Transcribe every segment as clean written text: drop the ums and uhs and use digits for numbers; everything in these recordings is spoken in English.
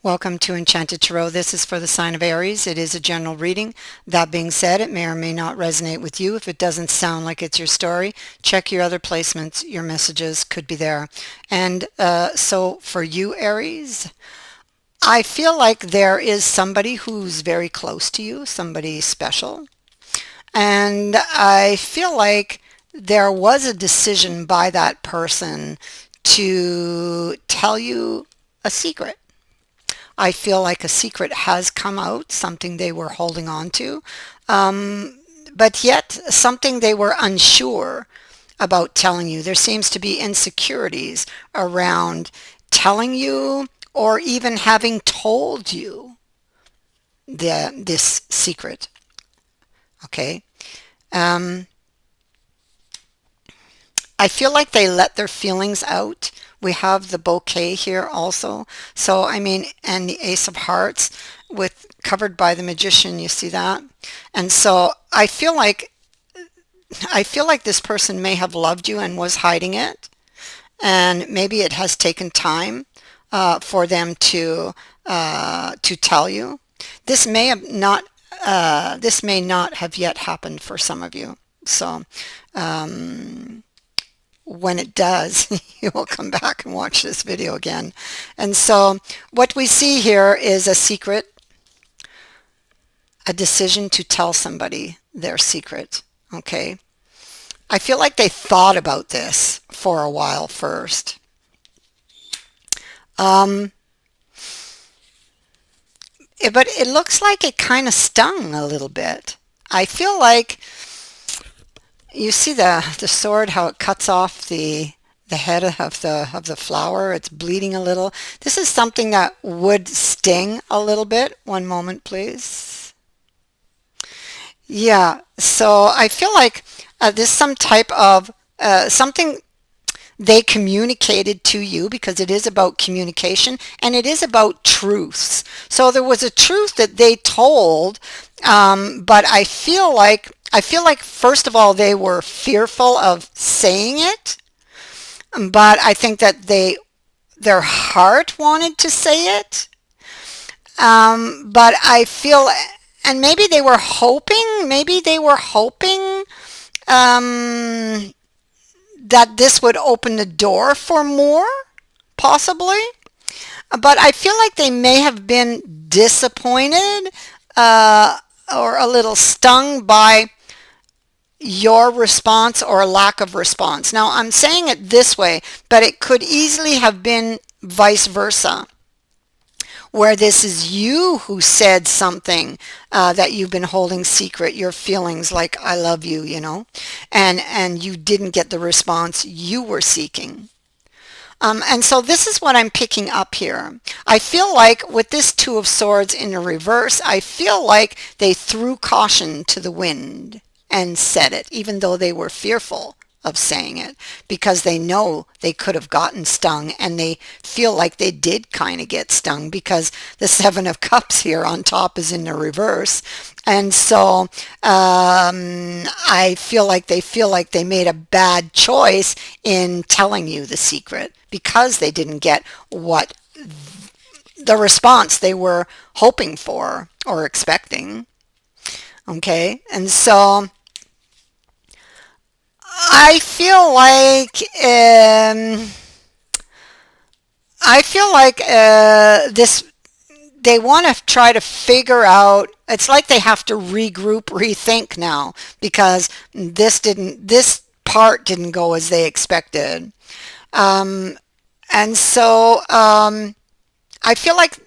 Welcome to Enchanted Tarot. This is for the sign of Aries. It is a general reading. That being said, it may or may not resonate with you. If it doesn't sound like it's your story, check your other placements. Your messages could be there. And so for you, Aries, I feel like there is somebody who's very close to you, somebody special. And I feel like there was a decision by that person to tell you a secret. I feel like a secret has come out, something they were holding on to, but yet something they were unsure about telling you. There seems to be insecurities around telling you or even having told you this secret. Okay. Um, I feel like they let their feelings out. We have the bouquet here also. So, I mean, and the Ace of Hearts with covered by the Magician, you see that? And so I feel like this person may have loved you and was hiding it. And maybe it has taken time for them to tell you. This may have not this may not have yet happened for some of you. So when it does, you will come back and watch this video again. And so what we see here is a secret, a decision to tell somebody their secret. Okay. I feel like they thought about this for a while first. Um, but it looks like it kind of stung a little bit. I feel like you see the sword, how it cuts off the head of the flower. It's bleeding a little. This is something that would sting a little bit. One moment, please. Yeah, so I feel like this some type of something they communicated to you, because it is about communication and it is about truths. So there was a truth that they told, but I feel like first of all they were fearful of saying it, but I think that their heart wanted to say it. But I feel, and maybe they were hoping um, that this would open the door for more, possibly. But I feel like they may have been disappointed or a little stung by your response or lack of response. Now, I'm saying it this way, but it could easily have been vice versa, where this is you who said something that you've been holding secret, your feelings like I love you, and you didn't get the response you were seeking. And so this is what I'm picking up here. I feel like with this Two of Swords in the reverse, I feel like they threw caution to the wind and said it, even though they were fearful of saying it, because they know they could have gotten stung, and they feel like they did kind of get stung because the Seven of Cups here on top is in the reverse. And so I feel like they made a bad choice in telling you the secret because they didn't get what the response they were hoping for or expecting. Okay, and so I feel like this, they want to try to figure out, it's like they have to regroup, rethink now, because this part didn't go as they expected. And so I feel like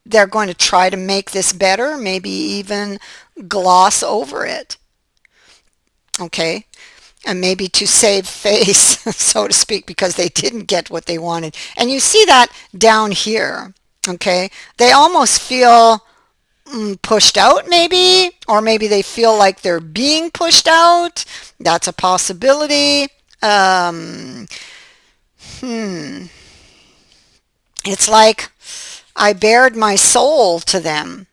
they're going to try to make this better, maybe even gloss over it. Okay. And maybe to save face, so to speak, because they didn't get what they wanted. And you see that down here, okay? They almost feel pushed out, maybe, or maybe they feel like they're being pushed out. That's a possibility. It's like I bared my soul to them.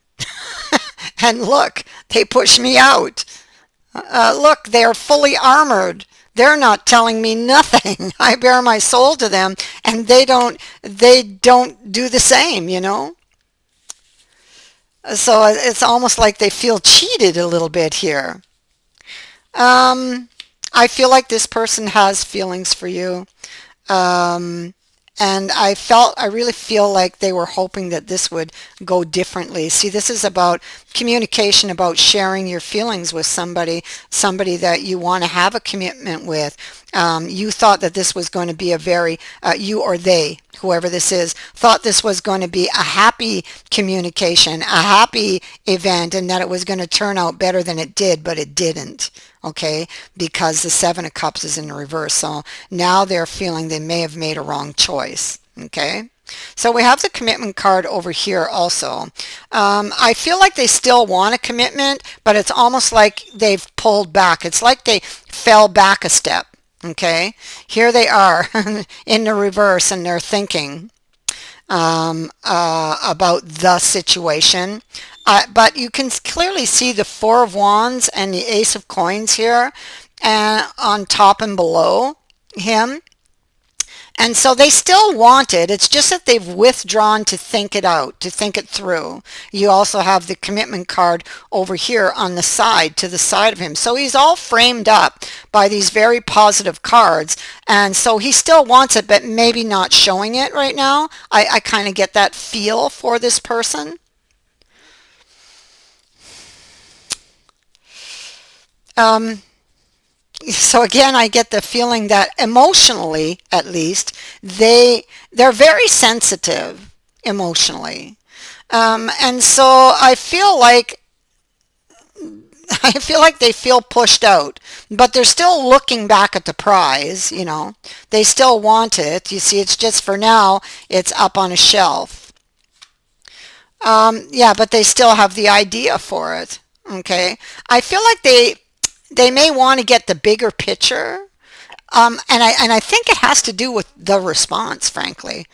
And look, they pushed me out. Look, they are fully armored. They're not telling me nothing. I bare my soul to them, and they don't do the same. So it's almost like they feel cheated a little bit here. Um, I feel like this person has feelings for you. Um, and I really feel like they were hoping that this would go differently. See, this is about communication, about sharing your feelings with somebody that you want to have a commitment with. You thought that this was going to be a very, you or they, whoever this is, thought this was going to be a happy communication, a happy event, and that it was going to turn out better than it did, but it didn't. Okay, because the Seven of Cups is in reverse. So now they're feeling they may have made a wrong choice. Okay, so we have the commitment card over here also. I feel like they still want a commitment, but it's almost like they've pulled back. It's like they fell back a step. Okay, here they are in the reverse, and they're thinking about the situation. But you can clearly see the Four of Wands and the Ace of Coins here, and on top and below him. And so they still want it. It's just that they've withdrawn to think it out, to think it through. You also have the commitment card over here on the side, to the side of him. So he's all framed up by these very positive cards. And so he still wants it, but maybe not showing it right now. I kind of get that feel for this person. Um, so again, I get the feeling that emotionally, at least, they're very sensitive emotionally, and so I feel like they feel pushed out, but they're still looking back at the prize. They still want it. You see, it's just for now, it's up on a shelf. Yeah, but they still have the idea for it. Okay, I feel like they may want to get the bigger picture. And I think it has to do with the response, frankly.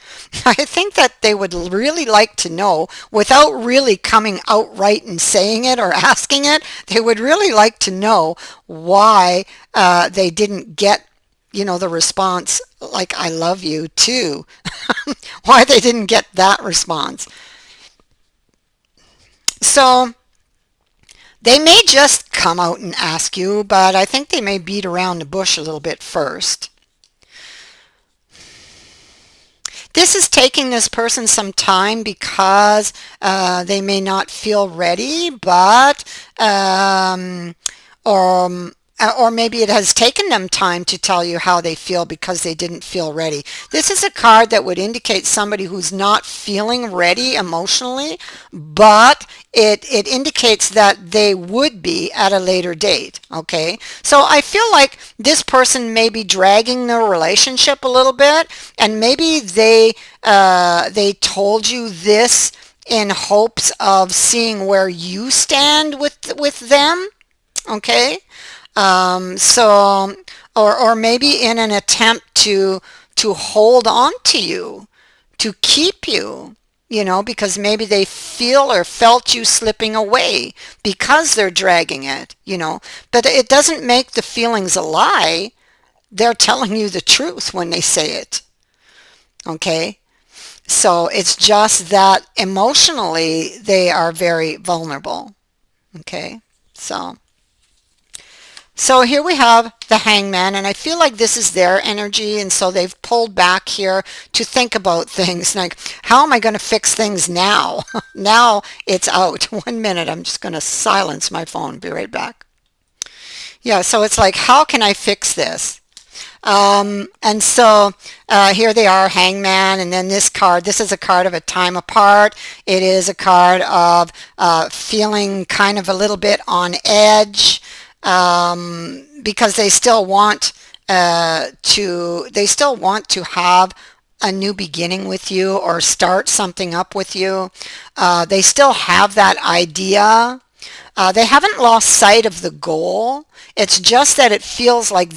I think that they would really like to know, without really coming outright and saying it or asking it, they would really like to know why they didn't get, the response like "I love you" too. Why they didn't get that response. So they may just come out and ask you, but I think they may beat around the bush a little bit first. This is taking this person some time because they may not feel ready, but or or maybe it has taken them time to tell you how they feel because they didn't feel ready. This is a card that would indicate somebody who's not feeling ready emotionally, but it indicates that they would be at a later date. Okay, so I feel like this person may be dragging their relationship a little bit, and maybe they told you this in hopes of seeing where you stand with them. Okay, so, or maybe in an attempt to hold on to you, to keep you, because maybe they feel or felt you slipping away because they're dragging it. But it doesn't make the feelings a lie. They're telling you the truth when they say it. Okay? So it's just that emotionally they are very vulnerable. Okay? So here we have the Hangman, and I feel like this is their energy, and so they've pulled back here to think about things like, how am I going to fix things now? Now it's out. 1 minute, I'm just going to silence my phone. Be right back. Yeah, so it's like, how can I fix this? And so here they are, Hangman, and then this card. This is a card of a time apart. It is a card of feeling kind of a little bit on edge, because they still want to have a new beginning with you or start something up with you. They still have that idea. They haven't lost sight of the goal. It's just that it feels like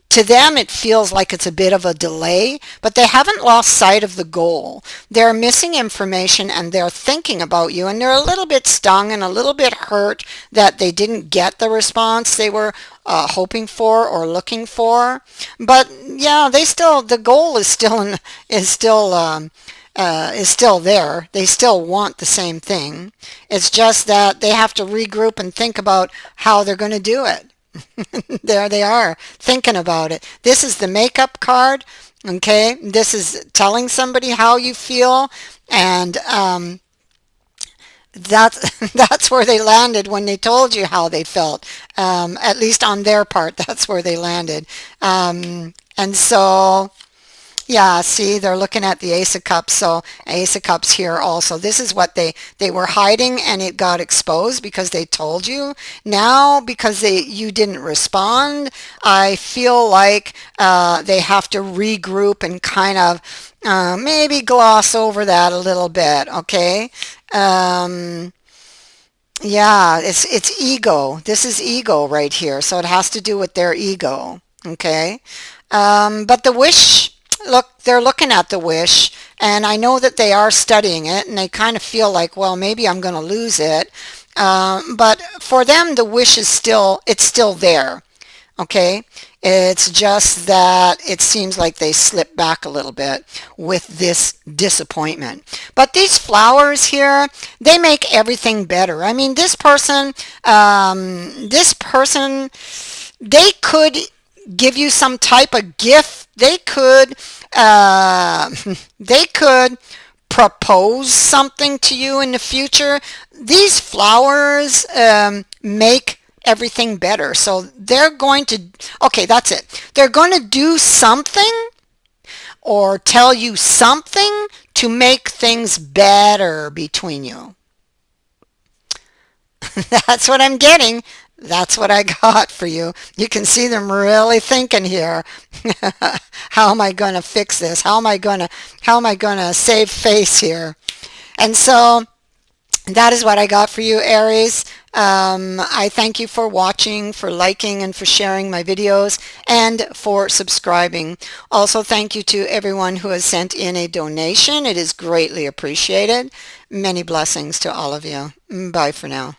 to them, it feels like it's a bit of a delay, but they haven't lost sight of the goal. They're missing information, and they're thinking about you, and they're a little bit stung and a little bit hurt that they didn't get the response they were hoping for or looking for. But yeah, the goal is still is still there. They still want the same thing. It's just that they have to regroup and think about how they're going to do it. There they are, thinking about it. This is the makeup card, okay? This is telling somebody how you feel, and that's where they landed when they told you how they felt. At least on their part, that's where they landed. And so, yeah, see, they're looking at the Ace of Cups. So Ace of Cups here also. This is what they were hiding, and it got exposed because they told you. Now, because you didn't respond, I feel like they have to regroup and kind of maybe gloss over that a little bit, okay? Yeah, it's ego. This is ego right here. So it has to do with their ego, okay? But the wish, look, they're looking at the wish, and I know that they are studying it, and they kind of feel like, well, maybe I'm going to lose it. But for them, the wish is it's still there. Okay, it's just that it seems like they slip back a little bit with this disappointment. But these flowers here, they make everything better. I mean, this person, they could give you some type of gift. They could propose something to you in the future. These flowers make everything better. So they're going to, okay, that's it. They're going to do something or tell you something to make things better between you. That's what I'm getting. That's what I got for you. You can see them really thinking here. How am I going to fix this? How am I going to save face here? And so that is what I got for you, Aries. I thank you for watching, for liking, and for sharing my videos, and for subscribing. Also, thank you to everyone who has sent in a donation. It is greatly appreciated. Many blessings to all of you. Bye for now.